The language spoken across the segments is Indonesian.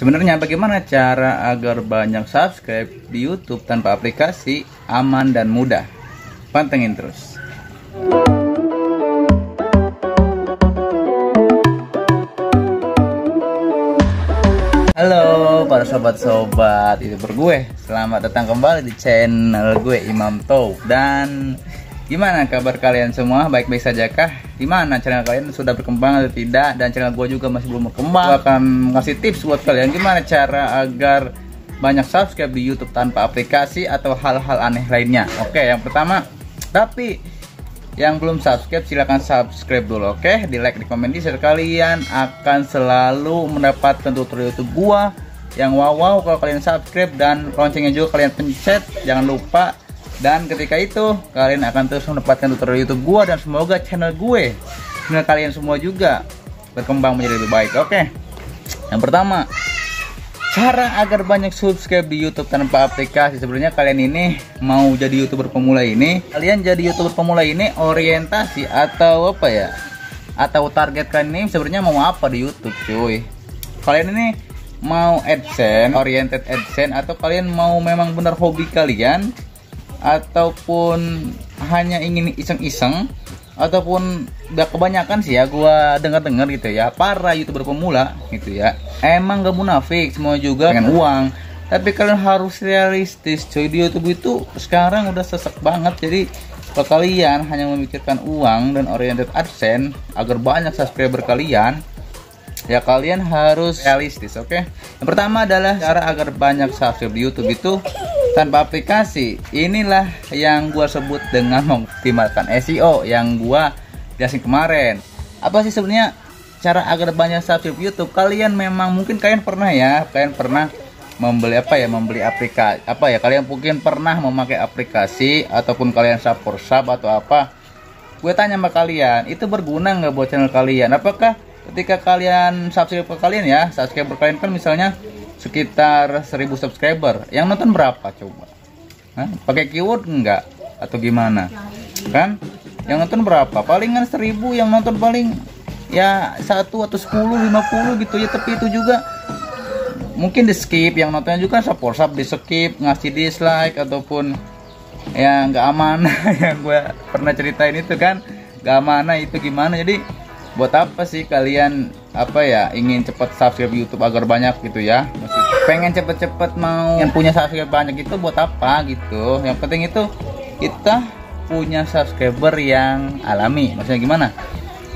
Sebenarnya bagaimana cara agar banyak subscribe di YouTube tanpa aplikasi, aman dan mudah? Pantengin terus. Halo para sobat-sobat YouTuber gue, selamat datang kembali di channel gue Imam Talk. Dan gimana kabar kalian semua? Baik-baik saja kah? Gimana channel kalian sudah berkembang atau tidak? Dan channel gue juga masih belum berkembang. Gue akan ngasih tips buat kalian gimana cara agar banyak subscribe di YouTube tanpa aplikasi atau hal-hal aneh lainnya. Oke, yang pertama, tapi yang belum subscribe silahkan subscribe dulu, oke? Di like, di komen, di share. Kalian akan selalu mendapatkan tutorial YouTube gua yang wow kalau kalian subscribe, dan loncengnya juga kalian pencet, jangan lupa. Dan ketika itu kalian akan terus mendapatkan tutorial YouTube gua, dan semoga channel kalian semua juga berkembang menjadi lebih baik, oke? Yang pertama, cara agar banyak subscribe di YouTube tanpa aplikasi. Sebenarnya kalian ini mau jadi YouTuber pemula ini, orientasi atau apa ya? Atau target kalian ini sebenarnya mau apa di YouTube, cuy? Kalian ini mau AdSense, oriented AdSense, atau kalian mau memang benar hobi kalian, ataupun hanya ingin iseng-iseng, ataupun gak kebanyakan sih ya gua dengar gitu ya, para YouTuber pemula gitu ya, emang gak munafik, semua juga pengen uang, tapi kalian harus realistis, cuy. Di YouTube itu sekarang udah sesek banget. Jadi kalau kalian hanya memikirkan uang dan oriented AdSense agar banyak subscriber kalian, ya kalian harus realistis, oke? Yang pertama adalah cara agar banyak subscribe di YouTube itu tanpa aplikasi. Inilah yang gua sebut dengan mengoptimalkan SEO yang gua jelasin kemarin. Apa sih sebenarnya cara agar banyak subscribe YouTube? Kalian memang mungkin kalian pernah membeli aplikasi kalian mungkin pernah memakai aplikasi, ataupun kalian support atau apa. Gue tanya sama kalian, itu berguna nggak buat channel kalian? Apakah ketika kalian subscriber kalian kan misalnya sekitar 1000 subscriber, yang nonton berapa coba? Pakai keyword enggak atau gimana? Kan yang nonton berapa? Palingan 1000, yang nonton paling ya 1 atau 10, 50 gitu ya. Tapi itu juga mungkin di skip, yang nontonnya juga support di skip, ngasih dislike, ataupun ya nggak amanah yang gue pernah ceritain itu kan, nggak amanah itu gimana. Jadi buat apa sih kalian ingin cepat subscribe YouTube agar banyak gitu ya? Pengen cepet-cepet mau yang punya subscriber banyak itu buat apa gitu? Yang penting itu kita punya subscriber yang alami. Maksudnya gimana?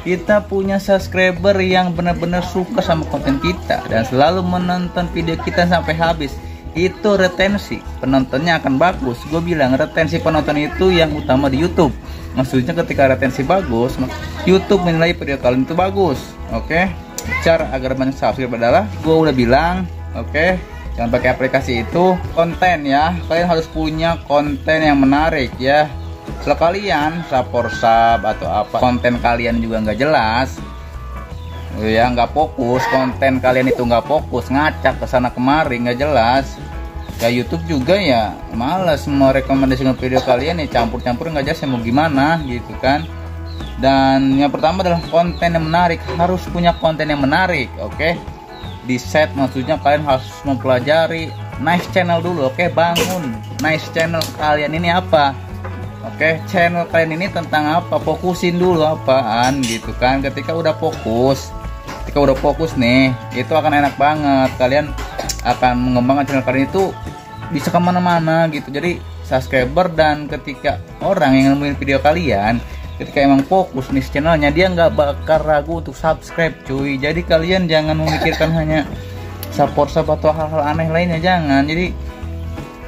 Kita punya subscriber yang benar-benar suka sama konten kita dan selalu menonton video kita sampai habis. Itu retensi penontonnya akan bagus. Gue bilang retensi penonton itu yang utama di YouTube. Maksudnya ketika retensi bagus, YouTube menilai video kalian itu bagus, oke? Cara agar banyak subscriber adalah gue udah bilang, oke? Jangan pakai aplikasi itu. Konten ya, kalian harus punya konten yang menarik ya. Kalau kalian support atau apa, konten kalian juga nggak jelas ya, nggak fokus, konten kalian itu nggak fokus, ngacak ke sana kemari, nggak jelas ya. YouTube juga ya males mau rekomendasikan video kalian ya, campur-campur nggak jelas, mau gimana gitu kan. Dan yang pertama adalah konten yang menarik. Harus punya konten yang menarik, oke? Di set, maksudnya kalian harus mempelajari nice channel dulu, oke? Bangun nice channel kalian ini apa, oke? Channel kalian ini tentang apa, fokusin dulu apaan gitu kan. Ketika udah fokus nih, itu akan enak banget, kalian akan mengembangkan channel kalian itu bisa kemana-mana gitu. Jadi subscriber, dan ketika orang yang nemuin video kalian, ketika emang fokus nih channelnya, dia nggak bakal ragu untuk subscribe, cuy. Jadi kalian jangan memikirkan hanya support atau hal-hal aneh lainnya, jangan. Jadi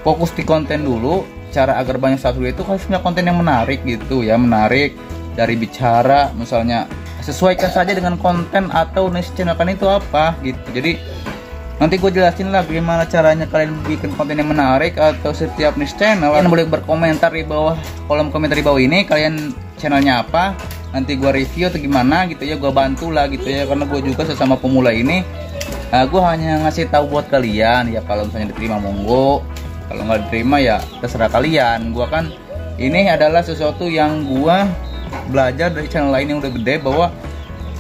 fokus di konten dulu. Cara agar banyak subscriber itu harus punya konten yang menarik gitu ya, menarik dari bicara, misalnya sesuaikan saja dengan konten atau niche channel kalian itu apa gitu. Jadi nanti gue jelasin lah bagaimana caranya kalian bikin konten yang menarik atau setiap niche channel. Kalian boleh berkomentar di bawah, kolom komentar di bawah ini, kalian channelnya apa, nanti gue review atau gimana gitu ya, gue bantu lah gitu ya, karena gue juga sesama pemula ini. Gue hanya ngasih tahu buat kalian ya, kalau misalnya diterima monggo, kalau nggak diterima ya terserah kalian. Gue kan ini adalah sesuatu yang gue belajar dari channel lain yang udah gede, bahwa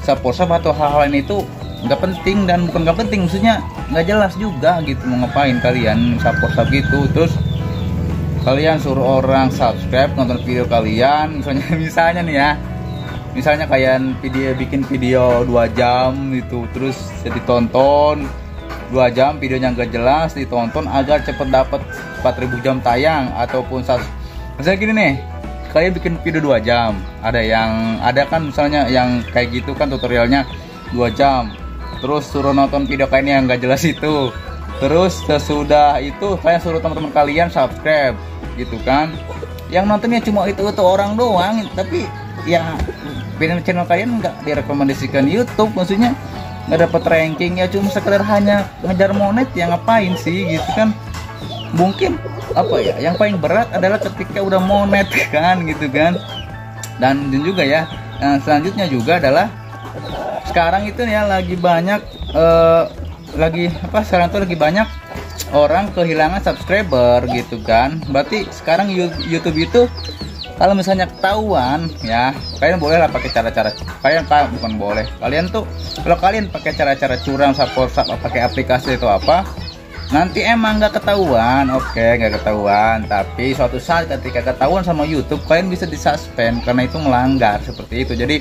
support atau hal-hal ini itu nggak penting, dan bukan nggak penting, maksudnya nggak jelas juga gitu mau ngapain kalian support gitu. Terus kalian suruh orang subscribe nonton video kalian, misalnya nih ya, misalnya kalian bikin video 2 jam gitu, terus ditonton 2 jam, videonya nggak jelas, ditonton agar cepet dapat 4000 jam tayang, ataupun misalnya gini nih, kalian bikin video 2 jam, ada kan misalnya yang kayak gitu kan tutorialnya 2 jam, terus suruh nonton video kalian yang nggak jelas itu, terus sesudah itu kalian suruh teman-teman kalian subscribe gitu kan, yang nontonnya cuma itu orang doang, tapi ya channel kalian nggak direkomendasikan YouTube, maksudnya nggak dapat ranking, ya cuma sekedar hanya ngejar monet, ya ngapain sih gitu kan. Mungkin apa ya, yang paling berat adalah ketika udah monet kan gitu kan. Dan juga ya, yang selanjutnya juga adalah sekarang itu ya lagi banyak sekarang tuh lagi banyak orang kehilangan subscriber gitu kan. Berarti sekarang YouTube itu kalau misalnya ketahuan ya, kalian boleh lah pakai cara-cara, kalian tuh kalau kalian pakai cara-cara curang, support pakai aplikasi itu apa, nanti emang nggak ketahuan, oke, nggak ketahuan, tapi suatu saat ketika ketahuan sama YouTube, kalian bisa disuspend karena itu melanggar seperti itu. Jadi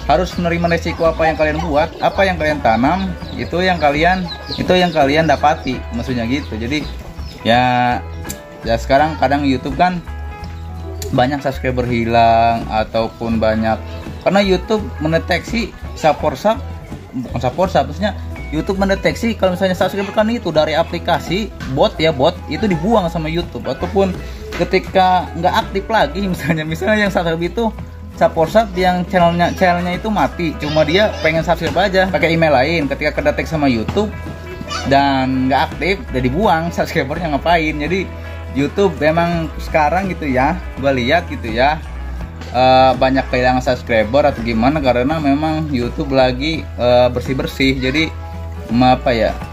harus menerima resiko apa yang kalian buat, apa yang kalian tanam, itu yang kalian dapati, maksudnya gitu. Jadi ya sekarang kadang YouTube kan banyak subscriber hilang, ataupun banyak karena YouTube mendeteksi maksudnya YouTube mendeteksi kalau misalnya subscriber kan itu dari aplikasi bot itu dibuang sama YouTube, ataupun ketika nggak aktif lagi, misalnya yang subscriber itu support yang channelnya itu mati, cuma dia pengen subscribe aja pakai email lain, ketika kedetek sama YouTube dan nggak aktif, udah dibuang subscribernya, ngapain. Jadi YouTube memang sekarang gitu ya, gue lihat gitu ya, banyak kehilangan subscriber atau gimana, karena memang YouTube lagi bersih-bersih. Jadi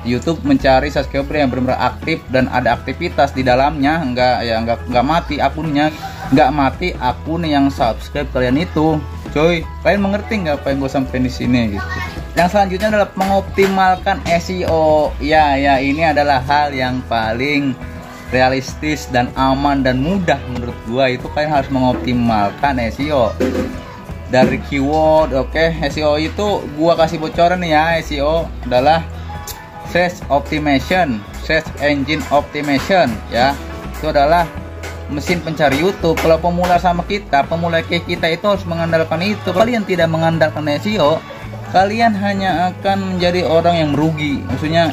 YouTube mencari subscriber yang benar-benar aktif dan ada aktivitas di dalamnya, nggak mati akunnya, nggak mati akun yang subscribe kalian itu. Coy, kalian mengerti nggak apa yang gue sampai di sini gitu. Yang selanjutnya adalah mengoptimalkan SEO. Ya ini adalah hal yang paling realistis dan aman dan mudah menurut gua. Itu kalian harus mengoptimalkan SEO dari keyword. Oke, SEO itu gua kasih bocoran nih ya. SEO adalah search optimization, search engine optimization ya. Itu adalah mesin pencari YouTube. Kalau pemula kayak kita itu harus mengandalkan itu. Kalian tidak mengandalkan SEO, kalian hanya akan menjadi orang yang merugi. Maksudnya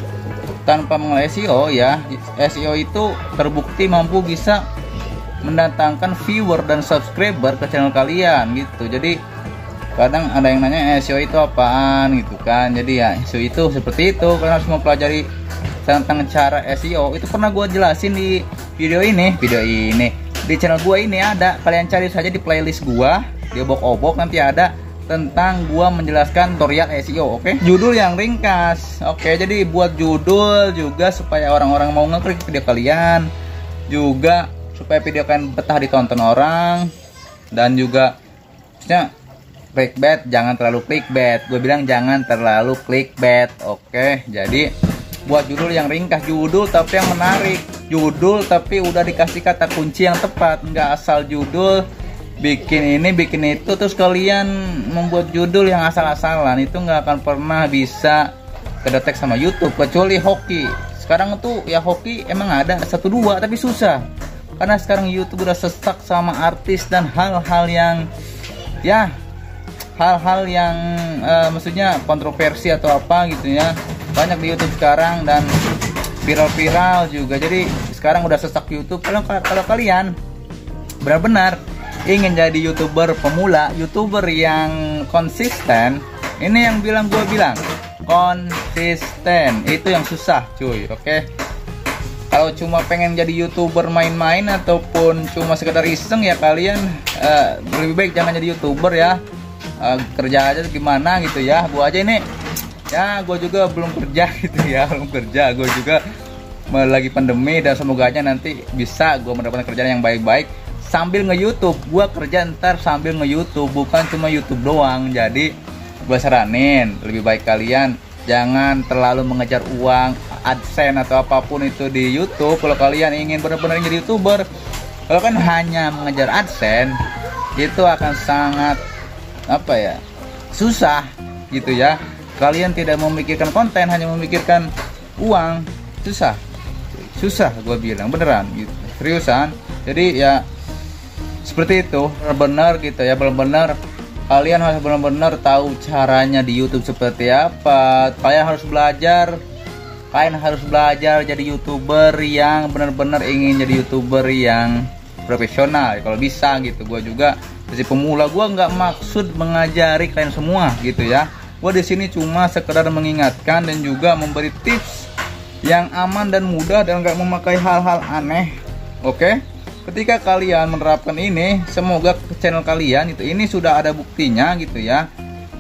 tanpa mengenal SEO ya, SEO itu terbukti mampu bisa mendatangkan viewer dan subscriber ke channel kalian gitu. Jadi kadang ada yang nanya SEO itu apaan gitu kan. Jadi ya SEO itu seperti itu, kalian harus mempelajari tentang cara SEO. Itu pernah gue jelasin di video ini di channel gue ini ada, kalian cari saja di playlist gue di obok-obok, nanti ada tentang gua menjelaskan tutorial SEO. Oke, judul yang ringkas. Oke, jadi buat judul juga supaya orang-orang mau ngeklik video kalian, juga supaya video kalian betah ditonton orang, dan juga maksudnya clickbait, jangan terlalu clickbait. Gue bilang jangan terlalu clickbait. Oke, jadi buat judul yang ringkas, judul tapi yang menarik, judul tapi udah dikasih kata kunci yang tepat, nggak asal judul bikin ini bikin itu terus kalian membuat judul yang asal-asalan. Itu nggak akan pernah bisa kedetek sama YouTube, kecuali hoki. Sekarang tuh ya hoki emang ada 1-2 tapi susah, karena sekarang YouTube udah sesak sama artis dan hal-hal yang maksudnya kontroversi atau apa gitu ya, banyak di YouTube sekarang dan viral-viral juga. Jadi sekarang udah sesak YouTube. Kalau kalian benar-benar ingin jadi YouTuber pemula, YouTuber yang konsisten, ini yang gue bilang konsisten itu yang susah cuy. Oke, kalau cuma pengen jadi YouTuber main-main ataupun cuma sekedar iseng ya, kalian lebih baik jangan jadi YouTuber ya. Kerja aja gimana gitu ya. Gue aja ini ya, gue juga belum kerja gitu ya, gue juga lagi pandemi, dan semoga aja nanti bisa gue mendapatkan kerjaan yang baik-baik sambil nge-YouTube. Gue kerja ntar sambil nge-YouTube, bukan cuma YouTube doang. Jadi gue saranin lebih baik kalian jangan terlalu mengejar uang AdSense atau apapun itu di YouTube. Kalau kalian ingin benar-benar jadi YouTuber, kalau kan hanya mengejar AdSense itu akan sangat susah gitu ya. Kalian tidak memikirkan konten, hanya memikirkan uang, susah gue bilang beneran gitu, seriusan. Jadi ya seperti itu, benar-benar gitu ya, benar-benar kalian harus benar-benar tahu caranya di YouTube seperti apa. Kalian harus belajar jadi YouTuber yang benar-benar ingin jadi YouTuber yang profesional kalau bisa gitu. Gue juga dari pemula, gue nggak maksud mengajari kalian semua gitu ya. Gue di sini cuma sekedar mengingatkan dan juga memberi tips yang aman dan mudah dan nggak memakai hal-hal aneh. Oke? Ketika kalian menerapkan ini, semoga channel kalian ini sudah ada buktinya gitu ya.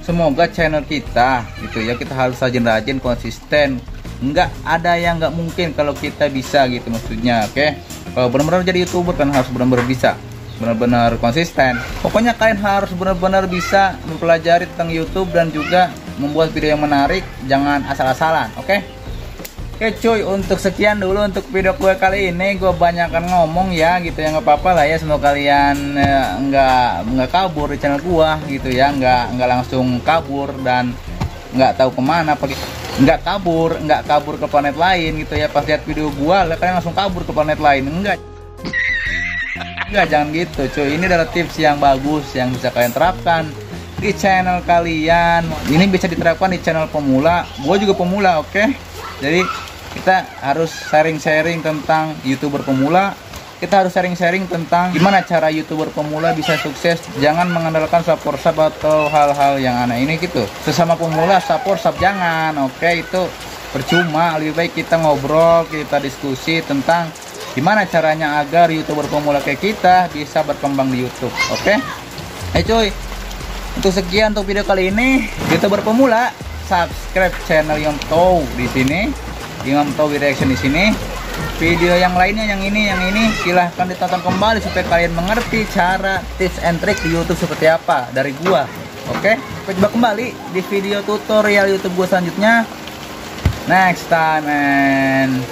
Semoga channel kita gitu ya, kita harus rajin-rajin, konsisten. Nggak ada yang nggak mungkin kalau kita bisa gitu maksudnya. Oke? Kalau benar-benar jadi YouTuber kan harus benar-benar bisa, benar-benar konsisten. Pokoknya kalian harus benar-benar bisa mempelajari tentang YouTube dan juga membuat video yang menarik, jangan asal-asalan. Oke? Oke cuy, untuk sekian dulu untuk video gue kali ini. Gue banyakkan ngomong ya gitu ya, nggak apa-apa lah ya. Semoga kalian nggak kabur di channel gue gitu ya, nggak langsung kabur dan nggak tahu kemana, pergi nggak kabur ke planet lain gitu ya. Pas lihat video gue kalian langsung kabur ke planet lain, enggak, jangan gitu cuy. Ini adalah tips yang bagus yang bisa kalian terapkan di channel kalian. Ini bisa diterapkan di channel pemula. Gue juga pemula, oke? Jadi kita harus sharing-sharing tentang YouTuber pemula. Kita harus sharing-sharing tentang gimana cara YouTuber pemula bisa sukses. Jangan mengandalkan support sub atau hal-hal yang aneh ini gitu. Sesama pemula support sub jangan, oke? Itu percuma. Lebih baik kita ngobrol, kita diskusi tentang gimana caranya agar YouTuber pemula kayak kita bisa berkembang di YouTube, oke? Cuy, untuk sekian untuk video kali ini. YouTuber pemula, subscribe channel Yomtow di sini, Yomtow Reaction di sini. Video yang lainnya yang ini silahkan ditonton kembali supaya kalian mengerti cara tips and trick di YouTube seperti apa dari gua. Oke, coba kembali di video tutorial YouTube gua selanjutnya next time and